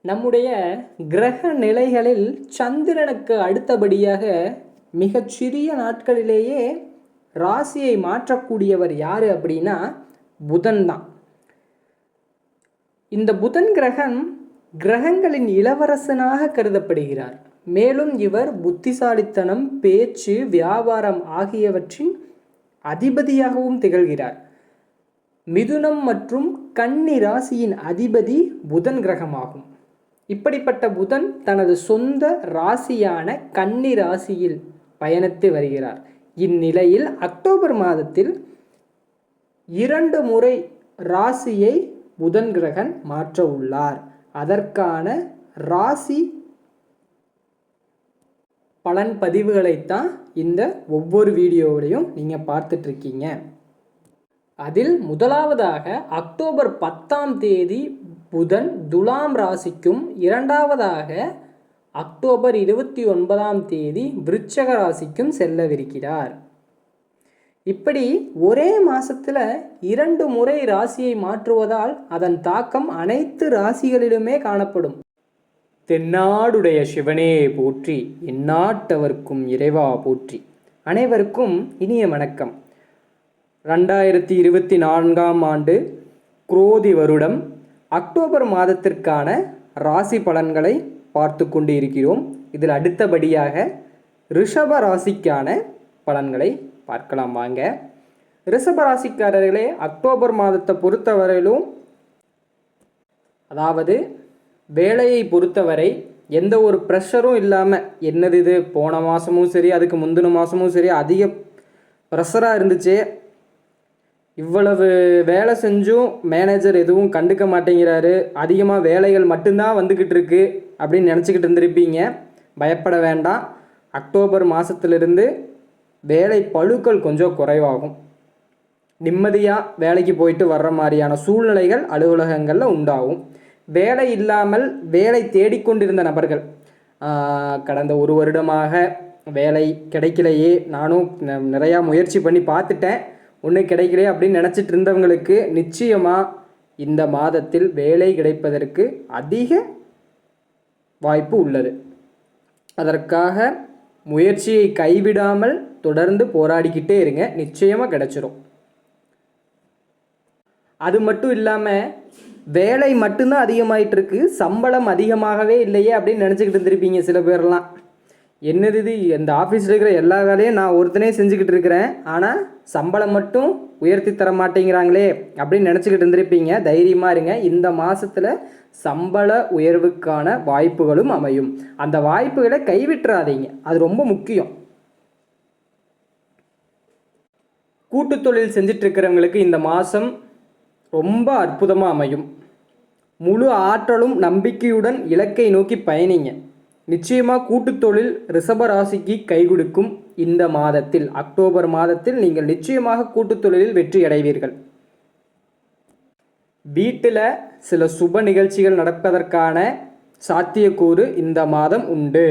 நம்முடைய கிரக நிலைகளில் சந்திரனுக்கு அடுத்தபடியாக மிகச்சிறிய நாட்களிலேயே ராசியை மாற்றக்கூடியவர் யார் அப்படின்னா புதன் தான். இந்த புதன் கிரகங்களின் இளவரசனாக கருதப்படுகிறார். மேலும் இவர் புத்திசாலித்தனம், பேச்சு, வியாபாரம் ஆகியவற்றின் அதிபதியாகவும் திகழ்கிறார். மிதுனம் மற்றும் கன்னி ராசியின் அதிபதி புதன் கிரகமாகும். இப்படிப்பட்ட புதன் தனது சொந்த ராசியான கன்னி ராசியில் பயணித்து வருகிறார். இந்நிலையில் அக்டோபர் மாதத்தில் 2 முறை ராசியை புதன் கிரகன் மாற்ற உள்ளார். அதற்கான ராசி பலன் பதிவுகளைத்தான் இந்த ஒவ்வொரு வீடியோவிலையும் நீங்கள் பார்த்துட்ருக்கீங்க. அதில் முதலாவதாக அக்டோபர் 10ஆம் தேதி புதன் துலாம் ராசிக்கும், இரண்டாவதாக அக்டோபர் 29ஆம் தேதி விருச்சக ராசிக்கும் செல்லவிருக்கிறார். இப்படி ஒரே மாதத்தில் 2 முறை ராசியை மாற்றுவதால் அதன் தாக்கம் அனைத்து ராசிகளிலுமே காணப்படும். தென்னாடுடைய சிவனே போற்றி, எந்நாட்டவர்க்கும் இறைவா போற்றி. அனைவருக்கும் இனிய வணக்கம். 2024ஆம் ஆண்டு குரோதி வருடம் அக்டோபர் மாதத்திற்கான ராசி பலன்களை பார்த்து கொண்டு இருக்கிறோம். இதில் அடுத்தபடியாக ரிஷப ராசிக்கான பலன்களை பார்க்கலாம் வாங்க. ரிஷப ராசிக்காரர்களே, அக்டோபர் மாதத்தை பொறுத்தவரையிலும், அதாவது வேலையை பொறுத்தவரை எந்த ஒரு ப்ரெஷரும் இல்லாமல், என்னது இது போன மாதமும் சரி அதுக்கு முந்தின மாதமும் சரி அதிக ப்ரெஷராக இருந்துச்சு, இவ்வளவு வேலை செஞ்சும் மேனேஜர் எதுவும் கண்டுக்க மாட்டேங்கிறாரு, அதிகமாக வேலைகள் மட்டும்தான் வந்துக்கிட்டு இருக்கு அப்படின்னு நினச்சிக்கிட்டு இருந்திருப்பீங்க. பயப்பட வேண்டாம். அக்டோபர் மாதத்திலிருந்து வேலை பளுக்கள் கொஞ்சம் குறைவாகும். நிம்மதியாக வேலைக்கு போயிட்டு வர்ற மாதிரியான சூழ்நிலைகள் அலுவலகங்களில் உண்டாகும். வேலை இல்லாமல் வேலை தேடிக்கொண்டிருந்த நபர்கள், கடந்த 1 வருடமாக வேலை கிடைக்கலையே, நானும் நிறையா முயற்சி பண்ணி பார்த்துட்டேன், ஒன்றும் கிடைக்கலையே அப்படின்னு நினச்சிட்டு இருந்தவங்களுக்கு நிச்சயமாக இந்த மாதத்தில் வேலை கிடைப்பதற்கு அதிக வாய்ப்பு உள்ளது. அதற்காக முயற்சியை கைவிடாமல் தொடர்ந்து போராடிக்கிட்டே இருங்க, நிச்சயமாக கிடைச்சிரும். அது மட்டும் இல்லாமல் வேலை மட்டும்தான் அதிகமாகிட்டு இருக்கு, சம்பளம் அதிகமாகவே இல்லையே அப்படின்னு நினச்சிக்கிட்டு இருந்திருப்பீங்க சில பேர்லாம். என்னது இது, இந்த ஆஃபீஸில் இருக்கிற எல்லா வேலையும் நான் ஒருத்தனே செஞ்சுக்கிட்டு இருக்கிறேன், ஆனால் சம்பளம் மட்டும் உயர்த்தி தர மாட்டேங்கிறாங்களே அப்படின்னு நினச்சிக்கிட்டு இருந்திருப்பீங்க. தைரியமாக இருங்க, இந்த மாதத்தில் சம்பள உயர்வுக்கான வாய்ப்புகளும் அமையும். அந்த வாய்ப்புகளை கைவிட்டுறாதீங்க, அது ரொம்ப முக்கியம். கூட்டு தொழில் செஞ்சிட்ருக்கிறவங்களுக்கு இந்த மாதம் ரொம்ப அற்புதமாக அமையும். முழு ஆற்றலும் நம்பிக்கையுடன் இலக்கை நோக்கி பயணிங்க. நிச்சயமாக கூட்டுத்தொழில் ரிஷபராசிக்கு கை கொடுக்கும். இந்த மாதத்தில் அக்டோபர் மாதத்தில் நீங்கள் நிச்சயமாக கூட்டுத்தொழிலில் வெற்றி அடைவீர்கள். வீட்டில் சில சுப நிகழ்ச்சிகள் நடப்பதற்கான சாத்தியக்கூறு இந்த மாதம் உண்டு,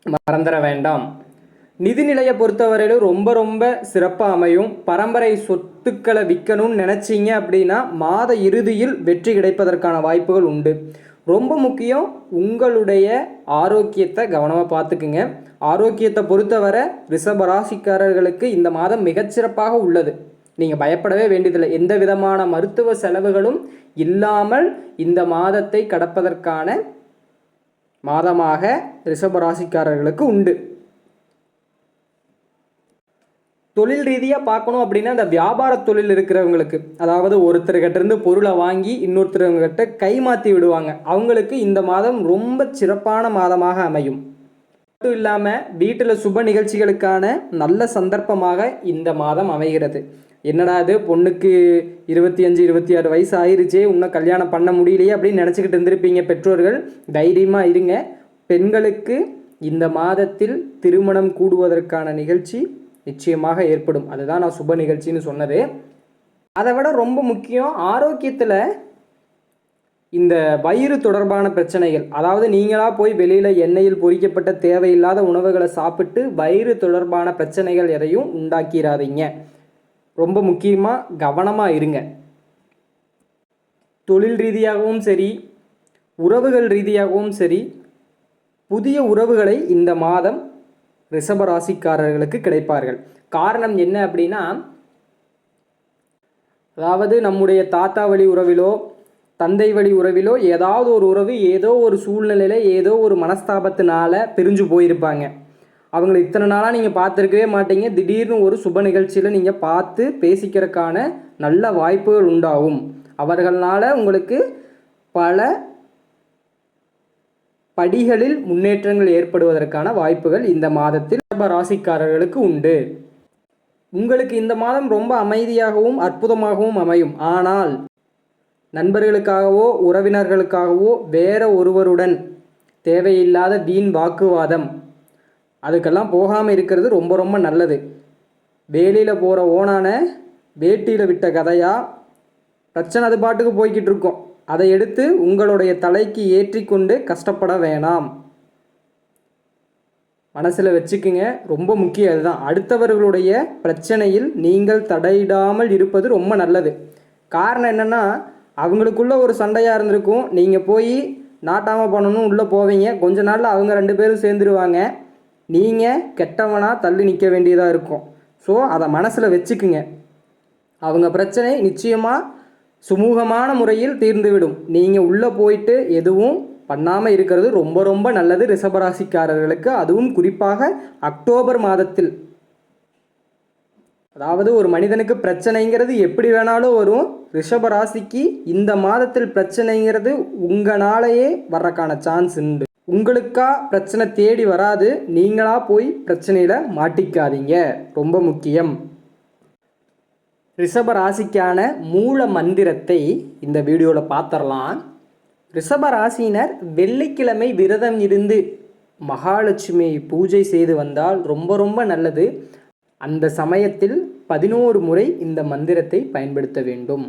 மறந்துட வேண்டாம். நிதிநிலையை பொறுத்தவரையிலும் ரொம்ப சிறப்பாக அமையும். பரம்பரை சொத்துக்களை விற்கணும்னு நினச்சிங்க அப்படின்னா மாத இறுதியில் வெற்றி கிடைப்பதற்கான வாய்ப்புகள் உண்டு. ரொம்ப முக்கியம், உங்களுடைய ஆரோக்கியத்தை கவனமாக பார்த்துக்குங்க. ஆரோக்கியத்தை பொறுத்தவரை ரிஷபராசிக்காரர்களுக்கு இந்த மாதம் மிகச்சிறப்பாக உள்ளது. நீங்கள் பயப்படவே வேண்டியதில்லை. எந்த விதமான மருத்துவ செலவுகளும் இல்லாமல் இந்த மாதத்தை கடப்பதற்கான மாதமாக ரிஷபராசிக்காரர்களுக்கு உண்டு. தொழில் ரீதியாக பார்க்கணும் அப்படின்னா, இந்த வியாபார தொழில் இருக்கிறவங்களுக்கு, அதாவது ஒருத்தர்கிட்ட இருந்து பொருளை வாங்கி இன்னொருத்தருங்கிட்ட கைமாற்றி விடுவாங்க, அவங்களுக்கு இந்த மாதம் ரொம்ப சிறப்பான மாதமாக அமையும். மட்டும் இல்லாமல் வீட்டில் சுப நிகழ்ச்சிகளுக்கான நல்ல சந்தர்ப்பமாக இந்த மாதம் அமைகிறது. என்னடா இது, பொண்ணுக்கு 25-26 வயசு ஆயிருச்சே, இன்னும் கல்யாணம் பண்ண முடியலையே அப்படின்னு நினச்சிக்கிட்டு இருந்திருப்பீங்க பெற்றோர்கள். தைரியமாக இருங்க. பெண்களுக்கு இந்த மாதத்தில் திருமணம் கூடுவதற்கான நிகழ்ச்சி நிச்சயமாக ஏற்படும். அதுதான் நான் சுப நிகழ்ச்சின்னு சொன்னது. அதை விட ரொம்ப முக்கியம், ஆரோக்கியத்தில் இந்த வயிறு தொடர்பான பிரச்சனைகள், அதாவது நீங்களாக போய் வெளியில் எண்ணெயில் பொரிக்கப்பட்ட தேவையில்லாத உணவுகளை சாப்பிட்டு வயிறு தொடர்பான பிரச்சனைகள் எதையும் உண்டாக்கிறாதீங்க. ரொம்ப முக்கியமாக கவனமாக இருங்க. தொழில் ரீதியாகவும் சரி, உறவுகள் ரீதியாகவும் சரி, புதிய உறவுகளை இந்த மாதம் ரிஷபராசிக்காரர்களுக்கு கிடைப்பார்கள். காரணம் என்ன அப்படின்னா, அதாவது நம்முடைய தாத்தா வழி உறவிலோ தந்தை வழி உறவிலோ ஏதாவது ஒரு உறவு ஏதோ ஒரு சூழ்நிலையில் ஏதோ ஒரு மனஸ்தாபத்தினால பிரிஞ்சு போயிருப்பாங்க. அவங்கள இத்தனை நாளாக நீங்கள் பார்த்துருக்கவே மாட்டீங்க. திடீர்னு ஒரு சுப நிகழ்ச்சியில் நீங்கள் பார்த்து பேசிக்கிறதுக்கான நல்ல வாய்ப்புகள் உண்டாகும். அவர்களால் உங்களுக்கு பல படிகளில் முன்னேற்றங்கள் ஏற்படுவதற்கான வாய்ப்புகள் இந்த மாதத்தில் ராசிக்காரர்களுக்கு உண்டு. உங்களுக்கு இந்த மாதம் ரொம்ப அமைதியாகவும் அற்புதமாகவும் அமையும். ஆனால் நண்பர்களுக்காகவோ உறவினர்களுக்காகவோ வேற ஒருவருடன் தேவையில்லாத வீண் வாக்குவாதம் அதுக்கெல்லாம் போகாமல் இருக்கிறது ரொம்ப ரொம்ப நல்லது. வேலியில் போகிற ஓனான வேட்டியில் விட்ட கதையாக பிரச்சனை அது பாட்டுக்கு போய்கிட்டு இருக்கோம். அதை எடுத்து உங்களுடைய தலைக்கு ஏற்றிக்கொண்டு கஷ்டப்பட வேணாம். மனசில் வச்சுக்குங்க, ரொம்ப முக்கியம் அதுதான். அடுத்தவர்களுடைய பிரச்சனையில் நீங்கள் தடையிடாமல் இருப்பது ரொம்ப நல்லது. காரணம் என்னென்னா, அவங்களுக்குள்ள ஒரு சண்டையாக இருந்திருக்கும். நீங்கள் போய் நாட்டாமல் பண்ணணும் உள்ளே போவீங்க. கொஞ்ச நாளில் அவங்க 2 பேரும் சேர்ந்துருவாங்க. நீங்கள் கெட்டவனாக தள்ளி நிற்க வேண்டியதாக இருக்கும். ஸோ அதை மனசில் வச்சுக்குங்க. அவங்க பிரச்சனை நிச்சயமாக சுமூகமான முறையில் தீர்ந்துவிடும். நீங்கள் உள்ளே போயிட்டு எதுவும் பண்ணாமல் இருக்கிறது ரொம்ப ரொம்ப நல்லது ரிஷபராசிக்காரர்களுக்கு. அதுவும் குறிப்பாக அக்டோபர் மாதத்தில். அதாவது ஒரு மனிதனுக்கு பிரச்சனைங்கிறது எப்படி வேணாலும் வரும். ரிஷபராசிக்கு இந்த மாதத்தில் பிரச்சனைங்கிறது உங்களாலேயே வர்றக்கான சான்ஸ் உண்டு. உங்களுக்கா பிரச்சனை தேடி வராது. நீங்களா போய் பிரச்சனையில் மாட்டிக்காதீங்க, ரொம்ப முக்கியம். ரிஷபராசிக்கான மூல மந்திரத்தை இந்த வீடியோவில் பார்த்துடலாம். ரிஷபராசினர் வெள்ளிக்கிழமை விரதம் இருந்து மகாலட்சுமியை பூஜை செய்து வந்தால் ரொம்ப ரொம்ப நல்லது. அந்த சமயத்தில் 11 முறை இந்த மந்திரத்தை பயன்படுத்த வேண்டும்.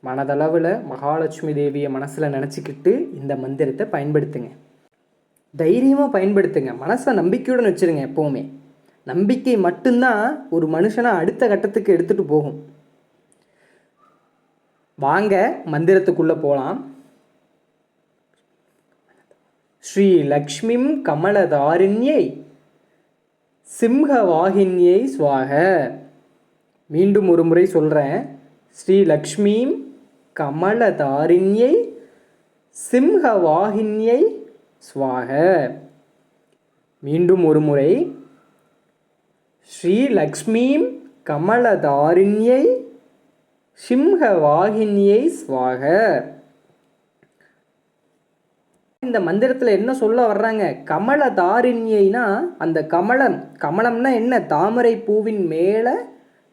மனதளவில் மகாலட்சுமி தேவியை மனசில் நினச்சிக்கிட்டு இந்த மந்திரத்தை பயன்படுத்துங்க. தைரியமாக பயன்படுத்துங்க. மனசை நம்பிக்கையுடன் வச்சுருங்க. எப்போவுமே நம்பிக்கை மட்டும்தான் ஒரு மனுஷனை அடுத்த கட்டத்துக்கு எடுத்துகிட்டு போகும். வாங்க மந்திரத்துக்குள்ளே போகலாம். ஸ்ரீ லக்ஷ்மிம் கமலதாரிண்யை சிம்ஹவாகின்யை ஸ்வாக. மீண்டும் ஒரு முறை சொல்கிறேன். ஸ்ரீ லக்ஷ்மீம் கமலதாரிண்யை சிம்ஹவாகின்யை ஸ்வாக. மீண்டும் ஒரு முறை. ஸ்ரீ லக்ஷ்மீம் கமலதாரிண்யை சிம்ஹவாகின்யை ஸ்வாக. இந்த மந்திரத்தில் என்ன சொல்ல வர்றாங்க? கமலதாரிண்யைனா அந்த கமலம்னா என்ன? தாமரை பூவின் மேலே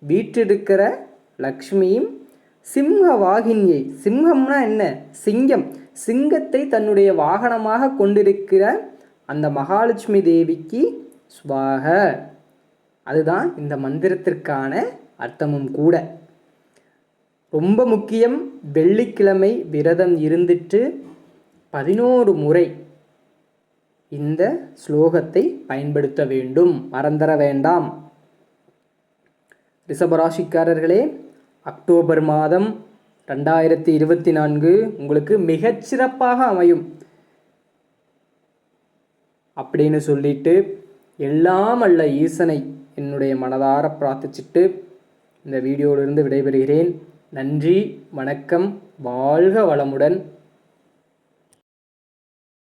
வீற்றிருக்கிற லக்ஷ்மியும், சிம்ஹவாகின்யை, சிம்ஹம்னா என்ன? சிங்கம். சிங்கத்தை தன்னுடைய வாகனமாக கொண்டிருக்கிற அந்த மகாலட்சுமி தேவிக்கு ஸ்வாக. அதுதான் இந்த மந்திரத்திற்கான அர்த்தமும் கூட. ரொம்ப முக்கியம். வெள்ளிக்கிழமை விரதம் இருந்துட்டு 11 முறை இந்த ஸ்லோகத்தை பயன்படுத்த வேண்டும், மறந்துட வேண்டாம். ரிஷபராசிக்காரர்களே, அக்டோபர் மாதம் 2024 உங்களுக்கு மிகச்சிறப்பாக அமையும் அப்படின்னு சொல்லிட்டு எல்லாம் அல்ல ஈசனை என்னுடைய மனதார பிரார்த்திச்சிட்டு இந்த வீடியோவிலிருந்து விடைபெறுகிறேன். நன்றி, வணக்கம், வாழ்க வளமுடன்.